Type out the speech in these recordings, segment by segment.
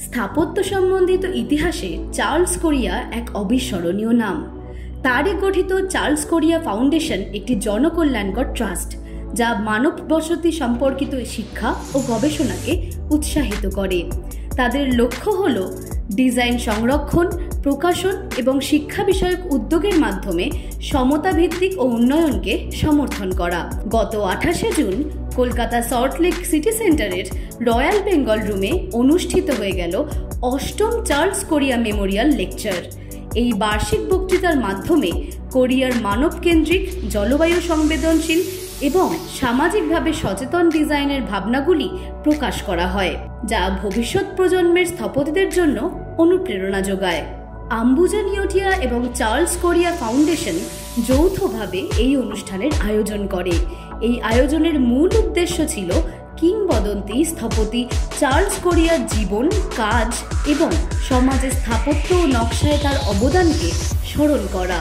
স্থাপত্য সম্বন্ধিত ইতিহাসে চার্লস কোরিয়া এক অবিস্মরণীয় নাম। তারই গঠিত চার্লস কোরিয়া ফাউন্ডেশন একটি জনকল্যাণকর ট্রাস্ট, যা মানব বসতি সম্পর্কিত শিক্ষা ও গবেষণাকে উৎসাহিত করে। তাদের লক্ষ্য হল ডিজাইন সংরক্ষণ, প্রকাশন এবং শিক্ষা বিষয়ক উদ্যোগের মাধ্যমে সমতাভিত্তিক ও উন্নয়নকে সমর্থন করা। গত 28শে জুন কলকাতা সল্টলেক সিটি সেন্টারের রয়্যাল বেঙ্গল রুমে অনুষ্ঠিত হয়ে গেল ৮ম চার্লস কোরিয়া মেমোরিয়াল লেকচার। এই বার্ষিক বক্তৃতার মাধ্যমে কোরিয়ার মানবকেন্দ্রিক, জলবায়ু সংবেদনশীল এবং সামাজিকভাবে সচেতন ডিজাইনের ভাবনাগুলি প্রকাশ করা হয়, যা ভবিষ্যৎ প্রজন্মের স্থপতিদের জন্য অনুপ্রেরণা যোগায়। আম্বুজা নিওটিয়া এবং চার্লস কোরিয়া ফাউন্ডেশন যৌথভাবে এই অনুষ্ঠানের আয়োজন করে। এই আয়োজনের মূল উদ্দেশ্য ছিল কিংবদন্তি স্থপতি চার্লস কোরিয়ার জীবন, কাজ এবং সমাজে স্থাপত্য ও নকশায় তার অবদানকে স্মরণ করা।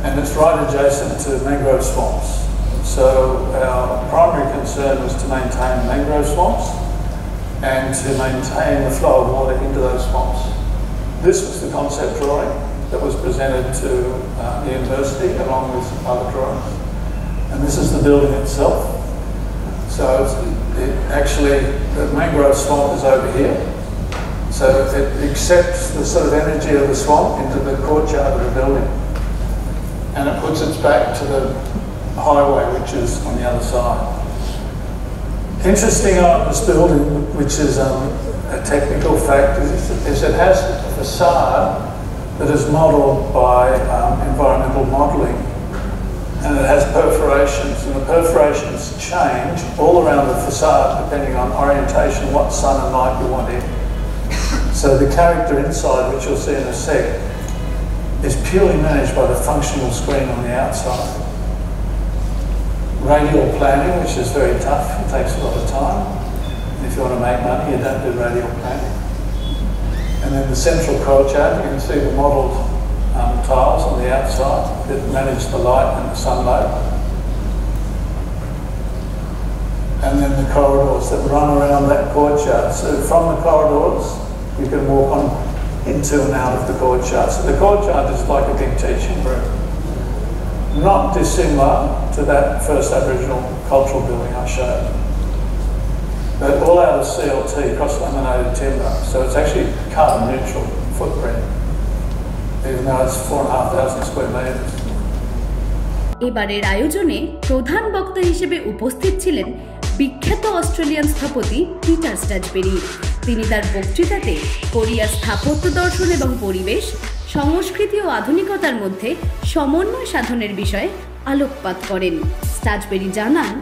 And it's right adjacent to mangrove swamps. So our primary concern was to maintain mangrove swamps and to maintain the flow of water into those swamps. This was the concept drawing that was presented to the university along with other drawings. And this is the building itself. So the mangrove swamp is over here. So it accepts the sort of energy of the swamp into the courtyard of the building. And it puts its back to the highway, which is on the other side. Interesting about this building, which is a technical fact, is it has a facade that is modelled by environmental modelling, and it has perforations, and the perforations change all around the facade depending on orientation, what sun and light you want in. So the character inside, which you'll see in a sec, is purely managed by the functional screen on the outside. Radial planning, which is very tough, it takes a lot of time. And if you want to make money, you don't do radial planning. And then the central courtyard, you can see the modelled tiles on the outside that manage the light and the sunlight. And then the corridors that run around that courtyard. So from the corridors, you can walk on into and out of the courtyard. So the courtyard is like a big teaching room. Not dissimilar to that first Aboriginal cultural building I showed. But all out of CLT, cross-laminated timber, so it's actually carbon neutral footprint, even though it's 4,500 square metres. এবারের আয়োজনে প্রধান বক্তা হিসেবে উপস্থিত ছিলেন বিখ্যাত Australian স্থপতি Peter স্ট্যাজবেরি। তিনি তার বক্তৃতাতে কোরিয়ার স্থাপত্য দর্শন এবং পরিবেশ, সংস্কৃতি ও আধুনিকতার মধ্যে সমন্বয় সাধনের বিষয়ে আলোকপাত করেন। স্ট্যাজবেরি জানান,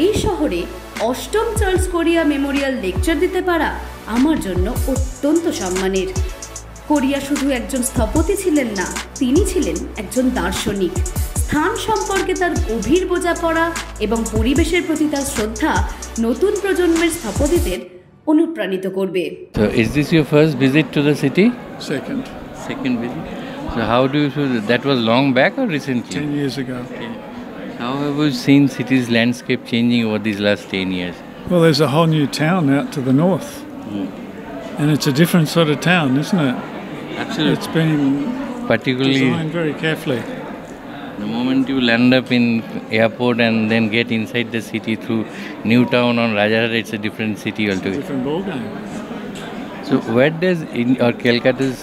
এই শহরে ৮ম চার্লস কোরিয়া মেমোরিয়াল লেকচার দিতে পারা আমার জন্য অত্যন্ত সম্মানের। কোরিয়া শুধু একজন স্থপতি ছিলেন না, তিনি ছিলেন একজন দার্শনিক। স্থান সম্পর্কে তার গভীর বোঝাপড়া এবং পরিবেশের প্রতি তার শ্রদ্ধা নতুন প্রজন্মের স্থপতিদের অনুপ্রাণিত করবে। So is this your first visit to the city? Second visit. So how do you feel? That was long back or recently? 10 years ago. How have you seen city's landscape changing over these last 10 years? Well, there's a whole new town out to the north. And it's a different sort of town, isn't it? Absolutely. It's been particularly designed very carefully. The moment you land up in airport and then get inside the city through Newtown or Rajarhat, it's a different city altogether. It's a different ballgame. So where does Kolkata's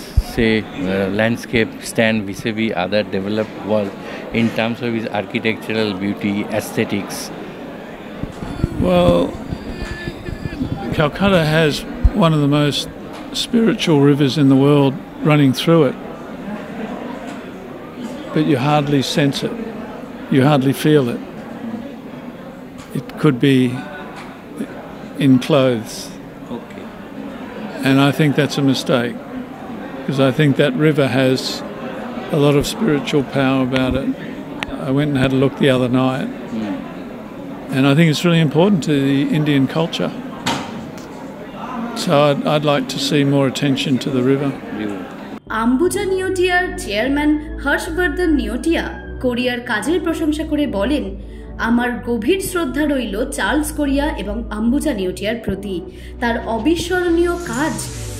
landscape stand vis-a-vis other developed world in terms of its architectural beauty, aesthetics? Well, Kolkata has one of the most spiritual rivers in the world running through it. But you hardly sense it. You hardly feel it. It could be in clothes. Okay. And I think that's a mistake, because I think that river has a lot of spiritual power about it. I went and had a look the other night. And I think it's really important to the Indian culture. So I'd like to see more attention to the river. Ambuja নিওটিয়ার chairman Harshvardhan Neotia কোরিয়ার কাজের প্রশংসা করে বলেন, আমার গভীর শ্রদ্ধা রইল চার্লস কোরিয়া এবং আম্বুজা নেওটিয়ার প্রতি। তার অবিস্মরণীয় কাজ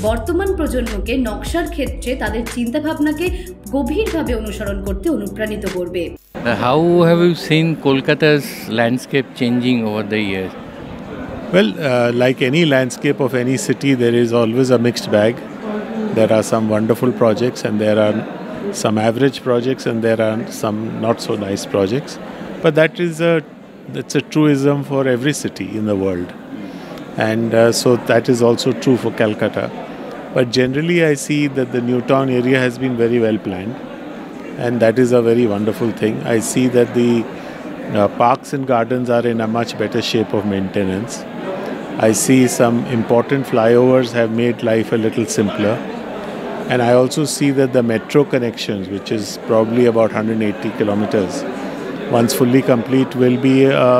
বর্তমান প্রজন্মকে নকশার ক্ষেত্রে তাদের চিন্তাভাবনাকে গভীরভাবে অনুসরণ করতে অনুপ্রাণিত করবে। How have you seen Kolkata's landscape changing over the years? Well, like any landscape of any city, there is always a mixed bag. There are some wonderful projects and there are some average projects and there are some not so nice projects. But that's a truism for every city in the world. And so that is also true for Calcutta. But generally I see that the new town area has been very well planned. And that is a very wonderful thing. I see that the parks and gardens are in a much better shape of maintenance. I see some important flyovers have made life a little simpler. And I also see that the metro connections, which is probably about 180 kilometers, once fully complete, will be a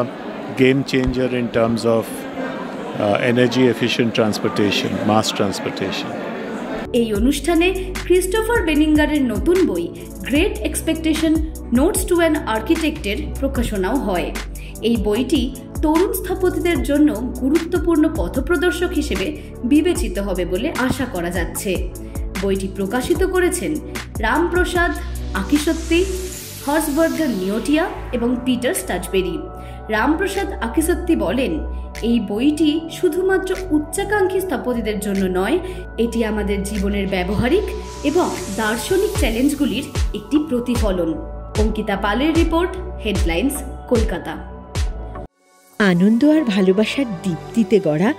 game changer in terms of energy efficient transportation, mass transportation. এই অনুষ্ঠানে Christopher বেনিঙ্গারের নতুন বই great expectation notes to an আর্কিটেক্টের প্রকাশনাও হয়। এই বইটি তরুণ স্থপতিদের জন্য গুরুত্বপূর্ণ পথপ্রদর্শক হিসেবে বিবেচিত হবে বলে আশা করা যাচ্ছে। বইটি প্রকাশিত করেছেন রামপ্রসাদ আকিসত্তি, হর্সবার্গার নিওটিয়া এবং পিটার স্টাজবেরি। রামপ্রসাদ আকিসত্তি বলেন, এই বইটি শুধুমাত্র উচ্চাকাঙ্ক্ষী স্থপতিদের জন্য নয়, এটি আমাদের জীবনের ব্যবহারিক এবং দার্শনিক চ্যালেঞ্জগুলির একটি প্রতিফলন। অঙ্কিতা পালের রিপোর্ট, হেডলাইন্স, কলকাতা। আনন্দ আর ভালোবাসার দীপ্তিতে গড়া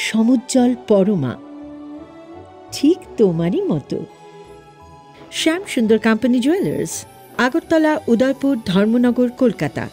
সমুজ্জ্বল পরমা, ঠিক তোমারই মতো। শ্যাম সুন্দর কোম্পানি জুয়েলার্স, আগরতলা, উদয়পুর, ধর্মনগর, কলকাতা।